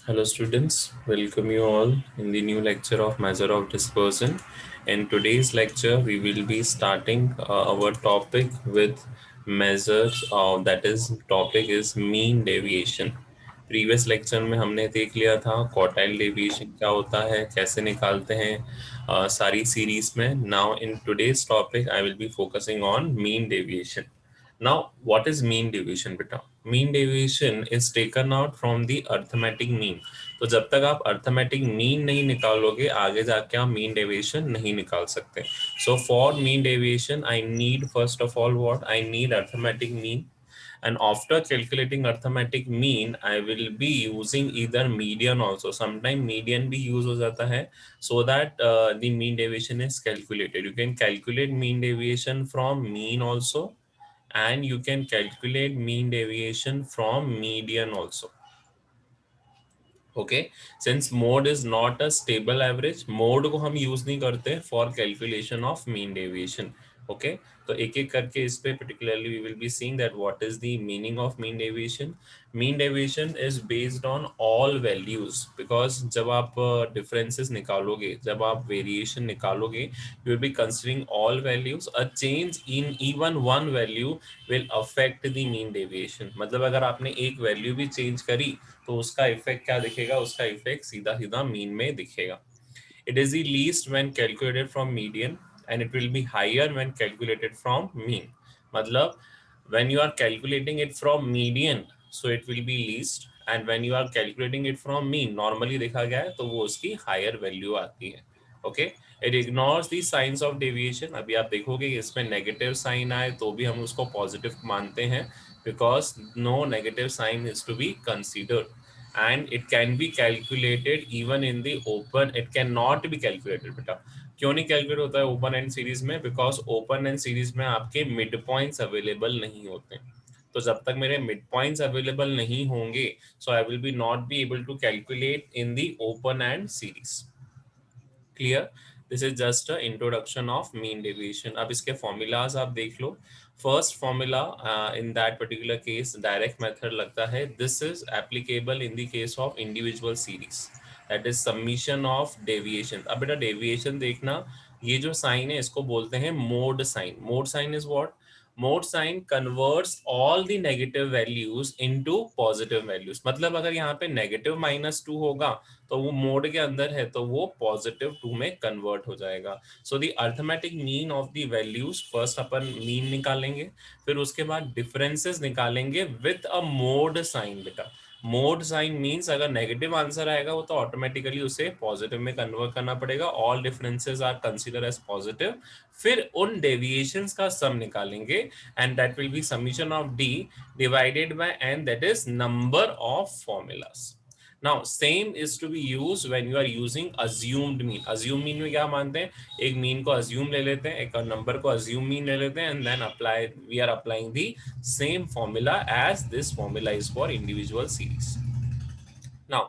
Hello students, welcome you all in the new lecture of measure of dispersion. In today's lecture, we will be starting our topic with measures that is topic is mean deviation. Previous lecture में हमने देख लिया था quartile deviation क्या होता है, कैसे निकालते हैं सारी सीरीज में. Now in today's topic I will be focusing on mean deviation. Now, what is mean deviation beta? Mean deviation is taken out from the arithmetic mean. तो जब तक आप arithmetic mean नहीं निकालोगे आगे जाके आप mean deviation नहीं निकाल सकते. So for mean deviation, I need first of all what? I need arithmetic mean. And after calculating arithmetic mean, I will be using either median also. Sometime median भी use हो जाता है so that the mean deviation is calculated. You can calculate mean deviation from mean also, and you can calculate mean deviation from median also. Okay, since mode is not a stable average, mode को हम use नहीं करते for calculation of mean deviation. Okay, तो एक एक करके इस पे particularly we will be seeing that what is the meaning of mean deviation. Mean deviation is based on all values, because जब आप differences निकालोगे, जब आप variation निकालोगे, you will be considering all values. A change in even one value will affect the mean deviation. मतलब अगर आपने एक value भी change करी तो उसका इफेक्ट क्या दिखेगा, उसका इफेक्ट सीधा सीधा मीन में दिखेगा. It is the least when calculated from median and it will be higher when calculated from mean. मतलब when you are calculating it from median, so it will be least, and when you are calculating it from mean, normally देखा गया है तो वो उसकी higher value आती है. Okay, it ignores the signs of deviation. अभी आप देखोगे कि इसमें negative sign आए तो भी हम उसको positive मानते हैं, because no negative sign is to be considered. And it can be calculated even in the open. It cannot be calculated बेटा. क्यों नहीं कैलकुलेट होता है ओपन एंड सीरीज में? बिकॉज ओपन एंड सीरीज में आपके मिड पॉइंट्स अवेलेबल नहीं होते. तो जब तक मेरे मिड पॉइंट्स अवेलेबल नहीं होंगे, so I will be not be able to calculate in the open end series. Clear? This is just a introduction of mean deviation. अब इसके फॉर्मूलाज आप देख लो. First formula in that particular case direct method लगता है. This is applicable in the case of individual series, that is summation of deviation. अब बेटा deviation देखना, ये जो साइन है इसको बोलते हैं mod sign. Mod sign is what? Mod sign converts all the negative values into positive values. मतलब अगर यहाँ पे -2 होगा तो वो मोड के अंदर है तो वो +2 में कन्वर्ट हो जाएगा. So the arithmetic mean of the values, first upon mean निकालेंगे, फिर उसके बाद डिफरेंसेस निकालेंगे विथ अ मोड साइन. बेटा मोड साइन मींस अगर नेगेटिव आंसर आएगा वो तो ऑटोमेटिकली उसे पॉजिटिव में कन्वर्ट करना पड़ेगा. All differences are consider as positive. फिर उन डेविएशंस का सम निकालेंगे and that will be summation of D divided by N, that is number of formulas. Now same is to be used when you are using assumed mean. Assumed mean में क्या मानते हैं? एक mean को assume ले लेते हैं, एक नंबर को assume mean ले लेते हैं, and then apply, we are applying the same formula as this formula is for individual series. Now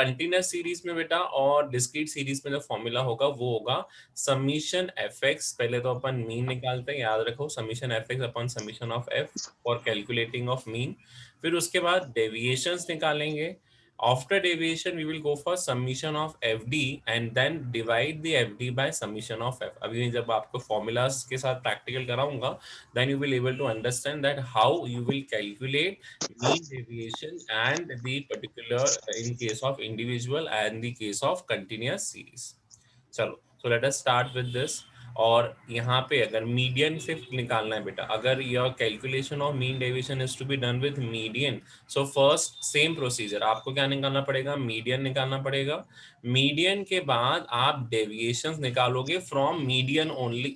continuous series में बेटा और डिस्क्रीट सीरीज में जो फॉर्मूला होगा वो होगा समीशन एफ एक्स. पहले तो अपन मीन निकालते हैं, याद रखो summation F x upon summation of F for calculating of mean. फिर उसके बाद डेविएशंस निकालेंगे. After deviation, we will go for summation of FD and then divide the FD by summation of F. अभी जब आपको formulas के साथ practical कराऊंगा, then you will able to understand that how you will calculate mean deviation and the particular in case of individual and the case of continuous series. चलो, so let us start with this. और यहाँ पे अगर median से निकालना है बेटा, अगर your calculation of mean deviation is to be done with median, so first same procedure, आपको क्या निकालना पड़ेगा? मीडियन निकालना पड़ेगा. मीडियन के बाद आप डेविएशंस निकालोगे फ्रॉम मीडियन ओनली.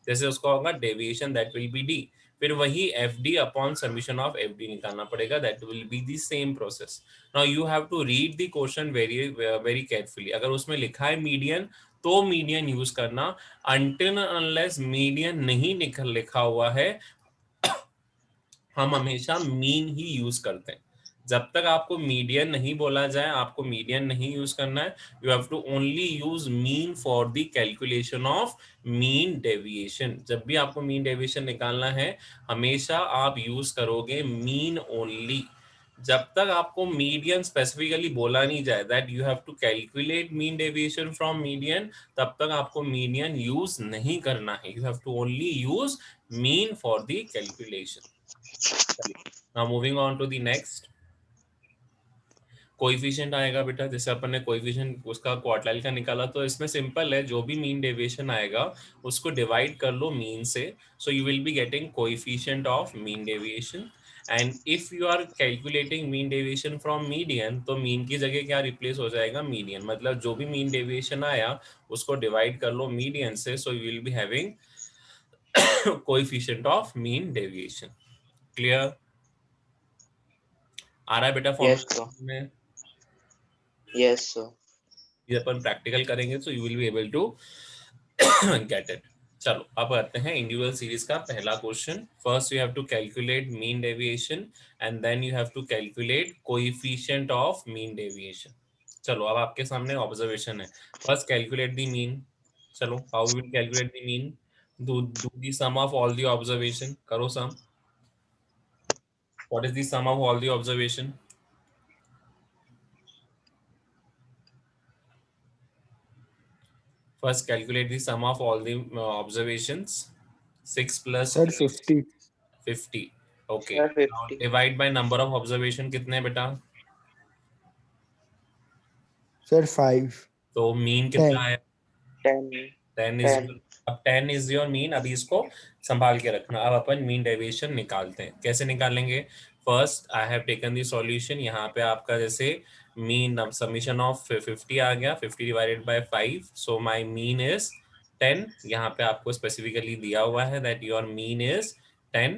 जैसे उसका होगा deviation that will be D, फिर वही F D upon summation of F D निकालना पड़ेगा. That will be the same process. Now you have to read the question very very carefully. अगर उसमें लिखा है मीडियन तो मीडियन यूज करना. अनटिल अनलेस मीडियन नहीं लिखा हुआ है हम हमेशा मीन ही यूज करते हैं. जब तक आपको मीडियन नहीं बोला जाए आपको मीडियन नहीं यूज करना है. You have to only use mean for the calculation of mean deviation. जब भी आपको मीन डेविएशन निकालना है हमेशा आप यूज करोगे मीन ओनली. जब तक आपको मीडियन स्पेसिफिकली बोला नहीं जाए that you have to calculate mean deviation from median, तब तक आपको मीडियन यूज नहीं करना है. You have to only use mean for the calculation. Now moving on to the next. Coefficient आएगा बेटा, जैसे अपन ने कोएफिशिएंट उसका क्वार्टाइल का निकाला, तो इसमें सिंपल है, जो भी मीन डेविएशन आएगा उसको डिवाइड कर लो मीन से, so you will be getting coefficient of mean deviation. And if you are calculating mean deviation from median, तो मीन की जगह क्या रिप्लेस हो जाएगा, मीडियन. मतलब जो भी मीन डेविएशन आया उसको डिवाइड कर लो मीडियन से, so you will be having coefficient of mean deviation. Clear? आ रहा है बेटा Yes, फॉर्मूला sir. में? Yes, sir. ये अपन प्रैक्टिकल करेंगे तो you will be able to get it. चलो अब आते हैं इंडिविजुअल सीरीज का पहला question. First you have to calculate mean deviation and then you have to calculate coefficient of mean deviation. चलो अब आपके सामने ऑब्जर्वेशन है. First calculate the mean. चलो how we will calculate the mean? Do the sum of all the observation. करो sum. What is the sum of all the observation? First, calculate the sum of all the observations. 6 plus sir 50. 50. Okay. Sir, Now 50. divide by number of observation कितने बेटा? Sir 5. तो mean 10. कितना आया? 10. 10 is 10. अब 10 is your mean. अभी इसको संभाल के रखना. अब अपन मीन डेविएशन निकालते हैं. कैसे निकालेंगे? First I have taken the solution. यहाँ पे आपका जैसे मीन समीशन ऑफ 50 आ गया, 50 divided by 5, so my mean is 10. यहाँ पे आपको स्पेसिफिकली दिया हुआ है that your mean is 10.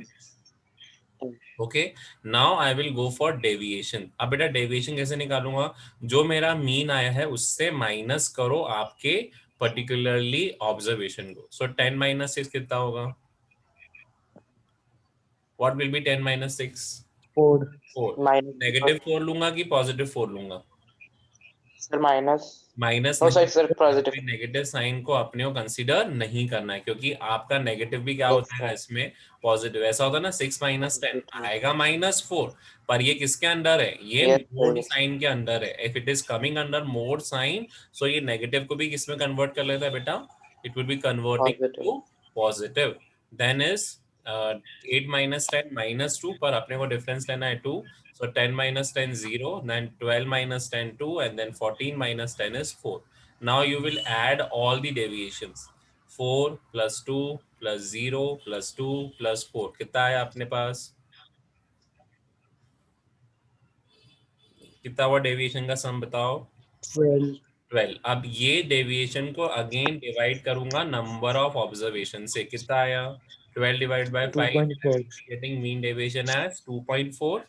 Okay, now I will go for deviation. अब बेटा डेविएशन कैसे निकालूंगा? जो मेरा मीन आया है उससे माइनस करो आपके पर्टिकुलरली ऑब्जर्वेशन को. सो 10 माइनस 6 कितना होगा? What will be 10 minus 6? 4. 4. Minus. Negative 4 लूंगा कि पॉजिटिव 4 लूंगा? Sir, minus. माइनस Oh, नहीं, sorry, sir, positive. Negative sign को अपने को कंसीडर नहीं करना है, क्योंकि आपका नेगेटिव भी क्या Yes, होता है sir. इसमें, पॉजिटिव. ऐसा होता है ना 6 माइनस 10 Positive. आएगा -4, पर ये किसके अंडर है? ये Yes, मोड sir. साइन के अंदर है. If it is coming under mode sign, so ये नेगेटिव को भी किसमें कन्वर्ट कर लेता है बेटा? It will be converting Positive. To positive. Then is 8 minus 10 -2, पर अपने को डिफरेंस लेना है 2. So 10 minus 10 0, then 12 minus 10 2, and then 14 minus 10 is 4. Now you will add all the deviations. 4 plus 2 plus 0 plus 2 plus 4. कितना है अपने पास? कितना हुआ डेविएशन का सम बताओ? 12. 12. अब ये डेविएशन को अगेन डिवाइड करूंगा नंबर ऑफ ऑब्जर्वेशन से. कितना आया? 12 divided by 5. 2.4. Getting mean deviation as 2.4.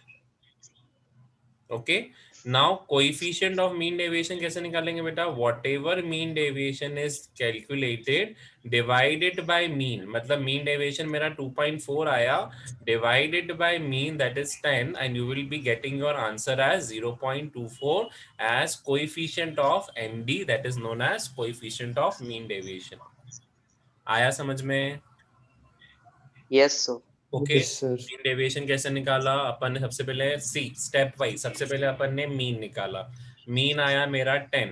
Okay, now coefficient of mean deviation कैसे निकालेंगे बेटा? Whatever mean deviation is calculated divided by mean. मतलब mean deviation मेरा 2.4 आया, divided by mean that is 10, and you will be getting your answer as 0.24 as coefficient of MD, that is known as coefficient of mean deviation. आया समझ में? Yes, sir. Okay. Yes, sir. Mean deviation कैसे निकाला अपन ने? सबसे पहले step wise. सबसे पहले अपन ने मीन निकाला. मीन आया मेरा 10.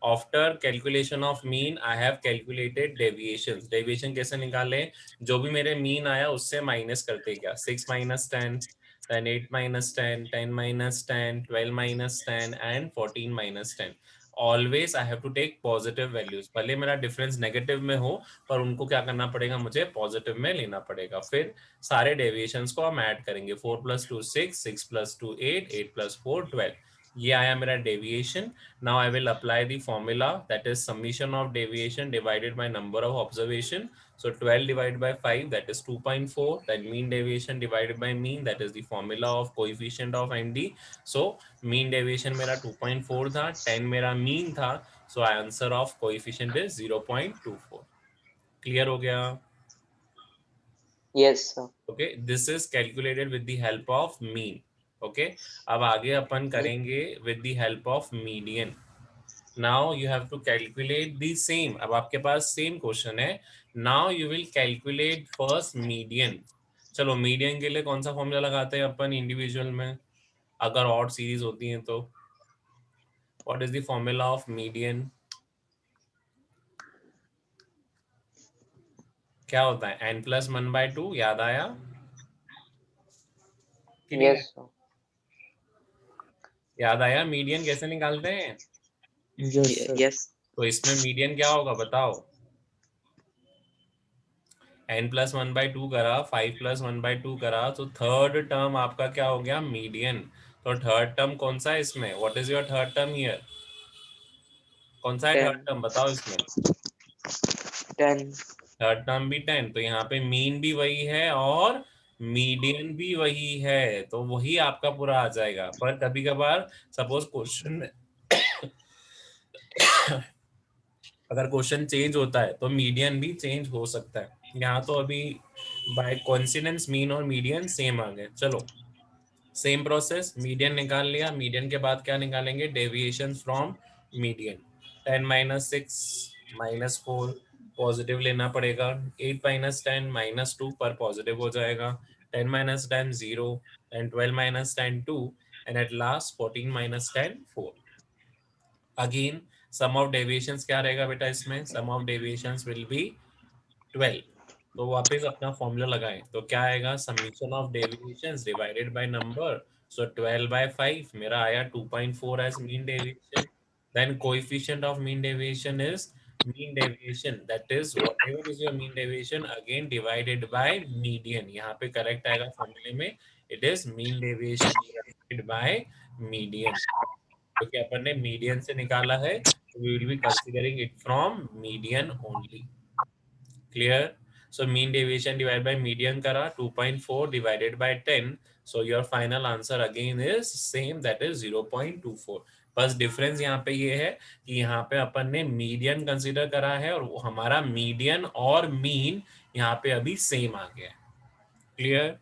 After calculation of mean I have calculated deviation. Deviation कैसे निकाले? जो भी मेरे मीन आया उससे माइनस करते क्या? 6 minus 10, then 8 minus 10, 10 minus 10, 12 minus 10, and 14 minus 10. Always I have to take positive values. भले मेरा डिफरेंस नेगेटिव में हो, पर उनको क्या करना पड़ेगा? मुझे पॉजिटिव में लेना पड़ेगा. फिर सारे डेविएशंस को हम ऐड करेंगे. 4 + 2 6, 6 + 2 8, 8 + 4 12. ये आया मेरा deviation. Now I will apply the formula that is summation of deviation divided by number of observation. So 12 divided by 5, that is 2.4. That mean deviation divided by mean, that is the formula of coefficient of MD. So mean deviation मेरा 2.4 था, 10 मेरा mean था. So answer of coefficient is 0.24. Clear हो गया? Yes, sir. Okay, this is calculated with the help of mean. Okay, अब आगे अपन करेंगे with the help of median. Now you have to calculate the same. अब आपके पास same question है. Now you will calculate first median. चलो median के लिए कौन सा फॉर्मूला लगाते हैं अपन इंडिविजुअल में? अगर ऑड सीरीज होती हैं तो what is the formula of median? क्या होता है? n+1/2, याद आया कि नहीं आया? Yes, sir. याद आया मीडियन कैसे निकालते हैं? Yes, sir. Yes. तो इसमें मीडियन क्या होगा बताओ? n+1/2 करा, 5+1/2 करा, तो थर्ड टर्म आपका क्या हो गया? मीडियन। तो थर्ड टर्म कौन सा है इसमें? What is your third term here? कौन सा है थर्ड 10. टर्म बताओ इसमें? 10. थर्ड टर्म भी 10, तो यहाँ पे मीन भी वही है और मीडियन भी वही है, तो वही आपका पूरा आ जाएगा। पर कभी कभार सपोज क्वेश्चन में अगर क्वेश्चन चेंज होता है तो मीडियन भी चेंज हो सकता है। यहाँ तो अभी बाय कोइंसिडेंस मीन और मीडियन सेम आ गए। चलो सेम प्रोसेस, मीडियन निकाल लिया, मीडियन के बाद क्या निकालेंगे? Deviation from median. 10 - 6 -4 पॉजिटिव लेना पड़ेगा, 8 - 10 -2 पर पॉजिटिव हो जाएगा, 10 - 10 0, and 12 - 10 2, and at last 14 - 10 4। Again sum of deviations क्या रहेगा बेटा इसमें? Sum of deviations will be 12। तो वापस अपना फॉर्मूला लगाएं तो क्या आएगा? Summation of deviations divided by number. So 12/5 मेरा आया 2.4 as mean deviation. Then coefficient of mean deviation is mean deviation, that is whatever is your mean deviation again divided by median. यहाँ पे करेक्ट आएगा फॉर्मूले में, it is mean deviation divided by median, क्योंकि अपन ने मीडियन से निकाला है, we will be considering it from median only. Clear? So mean deviation divided by median करा 2.4 divided by 10. So your final answer again is same, that is 0.24. बस difference यहाँ पे ये है कि यहाँ पे अपन ने मीडियन कंसीडर करा है और हमारा मीडियन और मीन यहाँ पे अभी सेम आ गया है। Clear?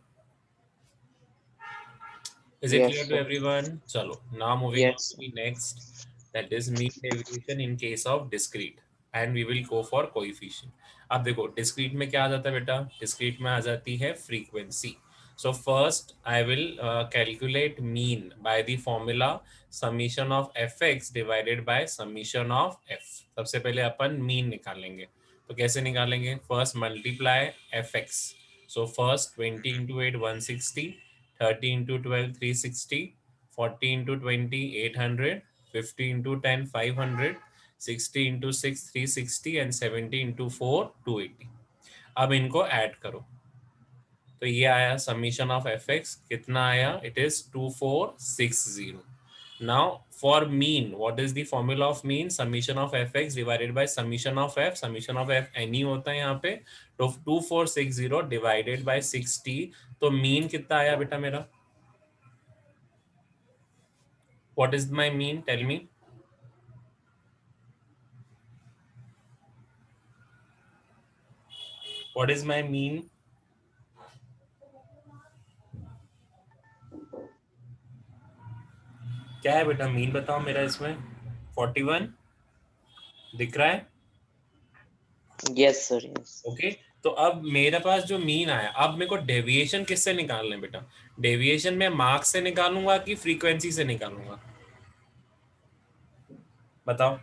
Is it Yes, clear to sir. everyone? चलो now moving on Yes, to sir. the next, that is mean deviation in case of discrete, and we will go for coefficient. अब देखो discrete में क्या आ जाता है बेटा? Discrete में आ जाती है frequency. So first I will calculate mean by the formula summation of F x divided by summation of F. सबसे पहले अपन मीन निकालेंगे, तो कैसे निकालेंगे? First multiply F x. So first 20 × 8 160, 30 × 12 360, 40 × 20 800, 50 × 10 500, 60 × 6 360, and 70 × 4 280। अब इनको ऐड करो तो ये आया समीशन ऑफ एफ एक्स, कितना आया? It is 2460। Now for mean what is the formula of mean? Summation of F x divided by summation of F. Summation of F any होता है यहाँ पे, तो 2460 डिवाइडेड बाय 60, तो मीन कितना आया बेटा मेरा? What is my mean? Tell me. What is my mean? क्या है बेटा मीन बताओ मेरा इसमें? 41 दिख रहा है? Yes, sir. Yes. ओके तो अब मेरे पास जो मीन आया, अब मेरे को डेविएशन किससे निकालना है बेटा? डेविएशन में मार्क्स से निकालूंगा कि फ्रीक्वेंसी से निकालूंगा? बताओ।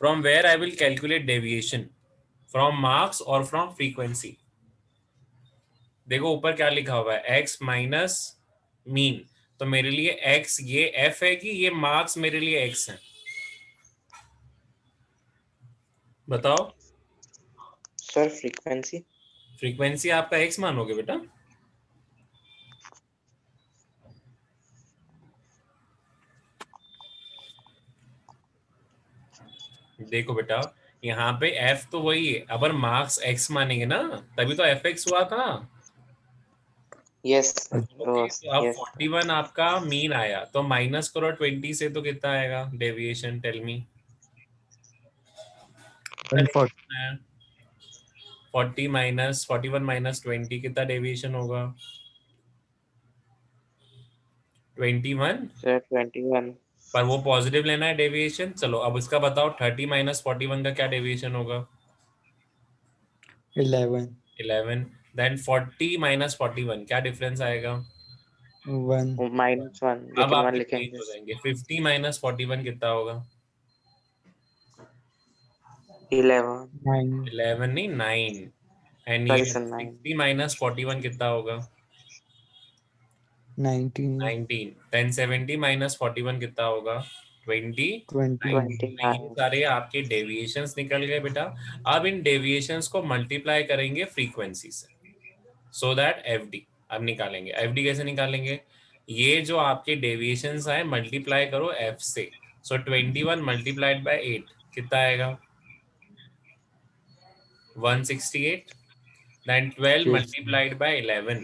From where I will calculate deviation? From marks और फ्रॉम फ्रीक्वेंसी? देखो ऊपर क्या लिखा हुआ है, एक्स माइनस मीन, तो मेरे लिए एक्स ये एफ है कि ये मार्क्स मेरे लिए एक्स है? बताओ। Sir, frequency. फ्रीक्वेंसी आपका एक्स मानोगे बेटा? देखो बेटा यहाँ पे एफ तो वही है, अगर मार्क्स एक्स मानेंगे ना तभी तो एफ एक्स हुआ था। Yes, sir. ओके तो अब Yes, sir. 41 आपका मीन आया, तो माइनस करो 20 से, तो कितना आएगा डेविएशन? Tell me. 140. 40 - 41 - 20 कितना डेविएशन होगा? 21। Sir, 21. पर वो पॉजिटिव लेना है डेविएशन। चलो अब इसका बताओ 30 - 41 का क्या डेविएशन होगा? 11. 11। देन 40 - 41 क्या डिफरेंस आएगा? 1. -1 अब लेकिन 1 आपके चेंज लिखेंगे। हो जाएंगे। 50 माइनस 41 कितना होगा? 11 9. 11 नहीं 9। एंड सॉरी ये सर 9 60 माइनस 41 कितना होगा? 19. 19। 1070 माइनस 41 कितना होगा? 20। 20. तो ये 29 सारे आपके डेविएशंस निकल गए बेटा। अब इन डेविएशंस को मल्टीप्लाई करेंगे फ्रीक्वेंसी से, सो दैट एफडी अब निकालेंगे। एफडी कैसे निकालेंगे? ये जो आपके डेविएशंस आए मल्टीप्लाई करो एफ से। सो 21 मल्टीप्लाइड बाय 8 कितना आएगा? 168। Then 12 Yes. multiplied by 11,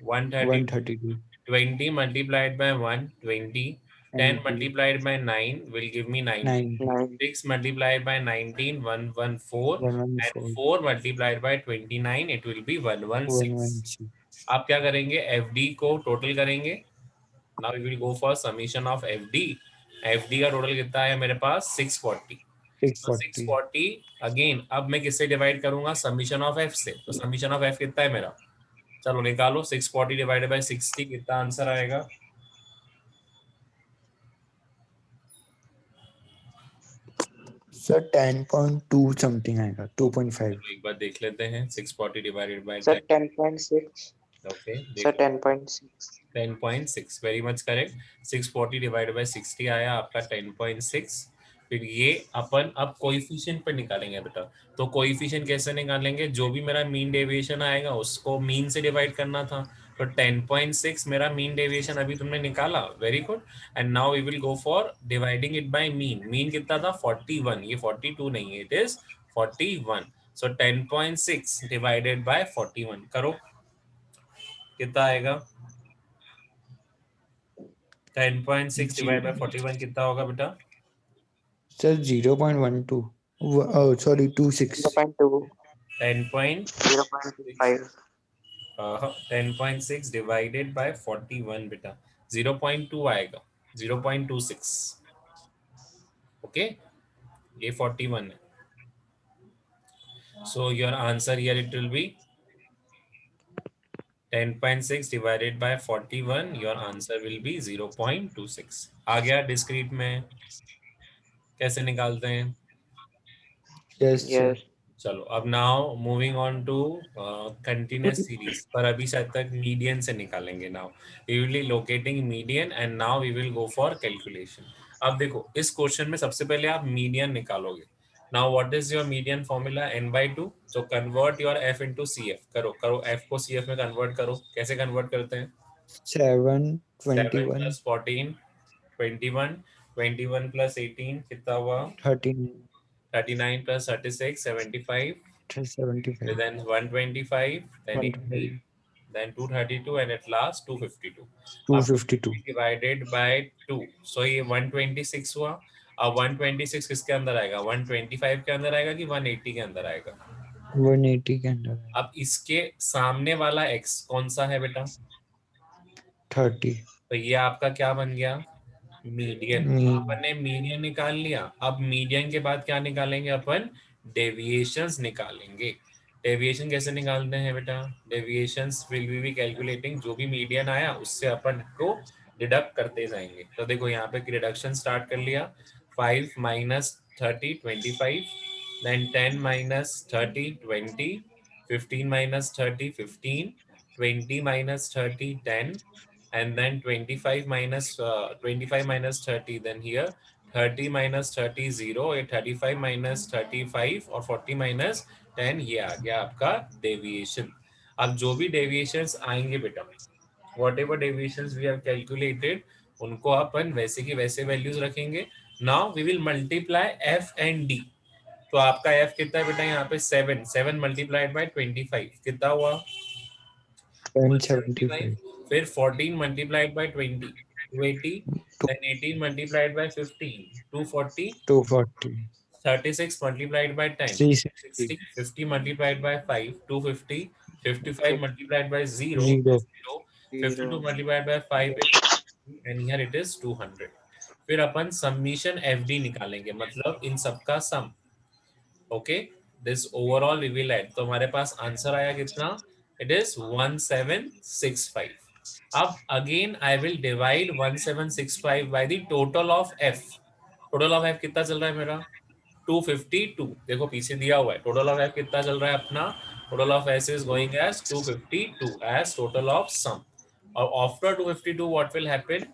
132. 132. 20 multiplied by 1, 20. 10 20. multiplied by 9 will give me 90. 9. 9 6 multiplied by 19, 114. And 114. 4 multiplied by 29, it will be 116. 116. आप क्या करेंगे? FD को टोटल करेंगे। Now we will go for summation of FD. FD का total कितना है मेरे पास? 640। तो 640. 640 अगेन अब मैं किससे डिवाइड करूंगा? समीशन ऑफ एफ से। तो समीशन ऑफ एफ कितना है मेरा? चलो निकालो। 640 डिवाइडेड बाय 60 कितना आंसर आएगा? Sir, 10.2 something आएगा. 2.5. चलो एक बार देख लेते हैं। 640 divided by sir 10। 10.6 okay sir देखो 10.6 10.6 very much correct. 640 divided by 60 आया आपका 10.6। फिर ये अपन अब कोएफिशिएंट पे निकालेंगे बेटा। तो कोएफिशिएंट कैसे निकालेंगे? जो भी मेरा मीन डेविएशन आएगा उसको मीन से डिवाइड करना था। तो 10.6 मेरा मीन डेविएशन अभी तुमने निकाला, very good. And now we will go for dividing it by mean. Mean कितना था? 41। ये 42 नहीं है, it is 41। So 10.6 divided by 41 करो, कितना आएगा? 10.6 डिवाइड बाय 41 कितना होगा बेटा? Sir, 0.12. Oh, sorry, 26. 0.2 10 point 0.25 10.6 divided by 41 बेटा 0.2 आएगा, 0.26। ओके, ये 41 है। So your answer here it will B 10.6 divided by 41। Your answer will be 0.26। आ गया डिस्क्रीट में कैसे निकालते हैं? Yes, sir. yes चलो अब now moving on to continuous series, पर अभी शायद तक मीडियन से निकालेंगे। Now we will be locating median and now we will go for calculation. अब देखो इस क्वेश्चन में सबसे पहले आप मीडियन निकालोगे। Now what is your median formula? n/2। So convert your f into cf। करो f को cf में कन्वर्ट करो। कैसे कन्वर्ट करते हैं? 7, 7 21, plus 14 21। 21 plus 18 कितना हुआ? 13, 39 plus 36 75। 75, Then 125, then 80, 125, then 232 and at last 252। अब 252, डिवाइडेड बाय 2। सो ये 126 हुआ। अब 126 किसके अंदर आएगा? 125 के अंदर आएगा कि 180 के अंदर आएगा? 180 के अंदर है. अब इसके सामने वाला x कौन सा है बेटा? 30. तो ये आपका क्या बन गया? मीडियन। अपन ने मीडियन निकाल लिया। अब मीडियन के बाद क्या निकालेंगे अपन? डेविएशंस निकालेंगे। डेविएशन कैसे निकालते हैं बेटा? डेविएशंस विल बी कैलकुलेटिंग जो भी मीडियन आया उससे अपन को डिडक्ट करते जाएंगे। तो देखो यहाँ पे रिडक्शन स्टार्ट कर लिया। 5 minus 30 25, then 10 minus 30 20, 15 minus 30 15, 20 minus 30 10, and then 25 minus 25 minus 30, then here 30 minus 30 0, ये 35 minus 35 और 40 minus 10, ये आ गया आपका डेविएशन। अब जो भी डेविएशंस आएंगे बेटा, whatever deviations we have calculated, उनको अपन वैसे की वैसे वैल्यूज रखेंगे। Now we will multiply F and D. तो आपका एफ कितना है बेटा? यहाँ पे 7। 7 मल्टीप्लाइड बाय 25 कितना हुआ? 175। 175, फिर 14 multiplied by 20 280। Then 18 multiplied by 15 240। 240, 36 multiplied by 10 360, 60। 50 multiplied by 5 250। 55 multiplied by 0 0, 0। 52 0 multiplied by 5 and here it is 200। फिर अपन समीशन एफडी निकालेंगे, मतलब इन सबका sum. Okay, this overall we will add. तो हमारे पास आंसर आया कितना? It is 1765। अब again I will divide 1765 by the total of F. Total of F कितना चल रहा है मेरा 252. देखो पीछे दिया हुआ है टोटल ऑफ एफ कितना चल रहा है अपना. Total of S is going as 252 as total of sum. और after 252 what will happen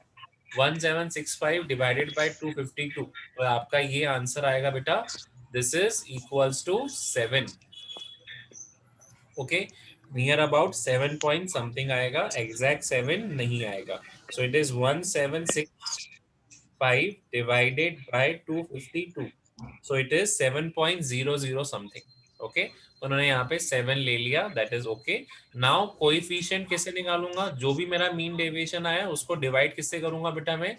1765 divided by 252. तो आपका ये आंसर आएगा बेटा this is equals to 7. Okay near about 7 point something आएगा एग्जैक्ट 7 नहीं आएगा. So it is 1765 divided by 252. So it is 7.00 something. Okay, तो उन्होंने यहाँ पे 7 ले लिया. That is okay. Now coefficient कैसे निकालूंगा. जो भी मेरा मीन डेविएशन आया उसको डिवाइड किससे करूंगा बेटा मैं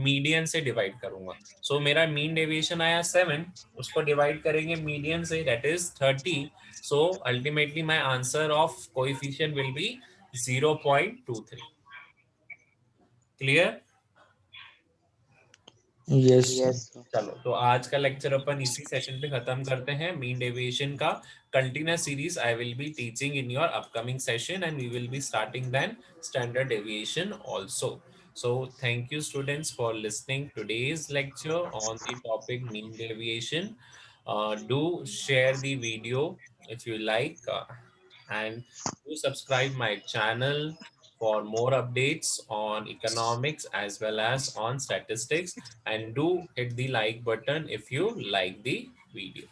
मीडियन से डिवाइड करूंगा. सो मेरा मीन डेविएशन आया 7 उसको डिवाइड करेंगे median say that is 30. So ultimately my answer of coefficient will be 0.23. Clear? Yes, sir. Yes, sir. चलो तो आज का लेक्चर अपन इसी सेशन पे खत्म करते हैं. मीन डेविएशन का continuous series I will be teaching in your upcoming session and we will be starting then standard deviation also. So thank you students for listening today's lecture on the topic mean deviation. Do share the video if you like and do subscribe my channel for more updates on economics as well as on statistics, and do hit the like button if you like the video.